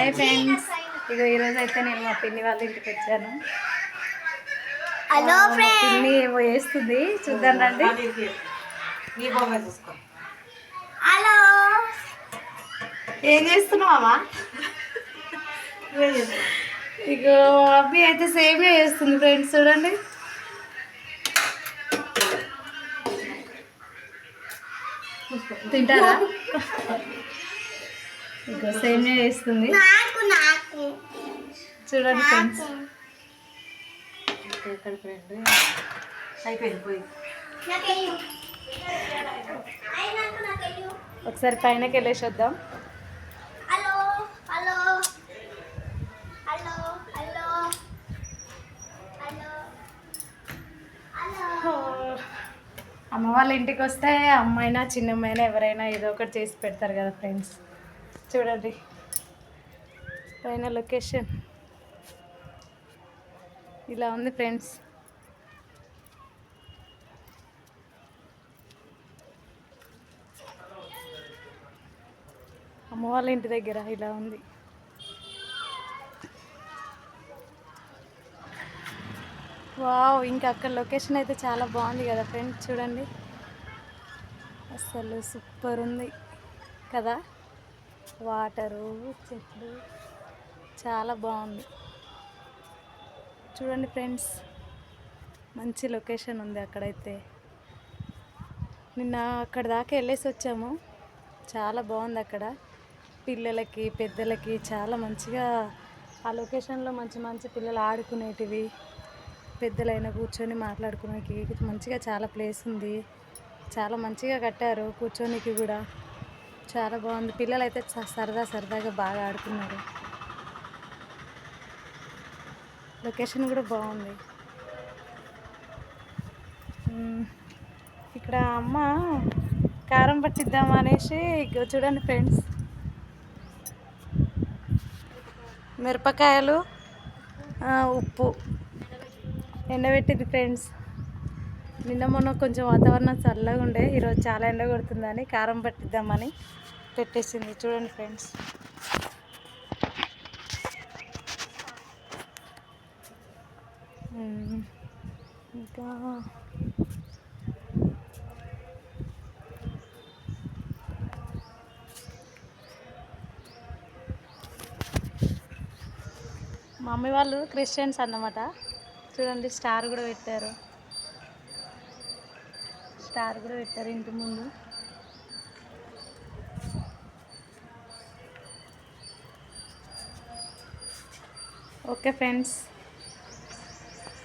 Hi friends, ఇగో ఈరోజు అయితే నేను మా పిన్ని వాళ్ళ ఇంటికి వచ్చాను. హలో ఫ్రెండ్స్, పిన్ని ఏమో వేస్తుంది, చూద్దాం రండి. హలో, ఏం చేస్తున్నావా? ఇగో అబ్బి అయితే సేమే చేస్తుంది ఫ్రెండ్స్, చూడండి. తింటారా? ఇగో సేమే చేస్తుంది, చూడండి ఫ్రెండ్స్. ఒకసారి పైనకి వెళ్ళేసి వద్దాం. అమ్మ వాళ్ళ ఇంటికి వస్తే అమ్మాయినా చిన్నమ్మైనా ఎవరైనా ఏదో ఒకటి చేసి పెడతారు కదా ఫ్రెండ్స్. చూడండి పైన లొకేషన్ ఇలా ఉంది ఫ్రెండ్స్. అమ్మ వాళ్ళ ఇంటి దగ్గర ఇలా ఉంది. వావ్, ఇంకా అక్కడ లొకేషన్ అయితే చాలా బాగుంది కదా ఫ్రెండ్స్. చూడండి అసలు సూపర్ ఉంది కదా, వాటరు, చెట్లు చాలా బాగుంది. చూడండి ఫ్రెండ్స్, మంచి లొకేషన్ ఉంది అక్కడైతే. నిన్న అక్కడ దాకా వెళ్ళేసి వచ్చాము, చాలా బాగుంది అక్కడ. పిల్లలకి పెద్దలకి చాలా మంచిగా ఆ లొకేషన్లో మంచి మంచి పిల్లలు ఆడుకునేటివి, పెద్దలైనా కూర్చొని మాట్లాడుకునేకి మంచిగా చాలా ప్లేస్ ఉంది. చాలా మంచిగా కట్టారు, కూర్చోనికి కూడా చాలా బాగుంది. పిల్లలు అయితే సరదాగా బాగా ఆడుకున్నారు. లొకేషన్ కూడా బాగుంది. ఇక్కడ అమ్మ కారం పట్టిద్దాం అనేసి చూడండి ఫ్రెండ్స్, మిరపకాయలు, ఉప్పు ఎండబెట్టింది ఫ్రెండ్స్. నిన్న మొన్న కొంచెం వాతావరణం చల్లగా ఉండే, ఈరోజు చాలా ఎండ కొడుతుందని కారం పట్టిద్దామని పెట్టేసింది. చూడండి ఫ్రెండ్స్, ఇంకా మా మమ్మీ వాళ్ళు క్రిస్టియన్స్ అన్నమాట. చూడండి స్టార్ కూడా పెట్టారు, ఇంటి ముందు. Okay friends.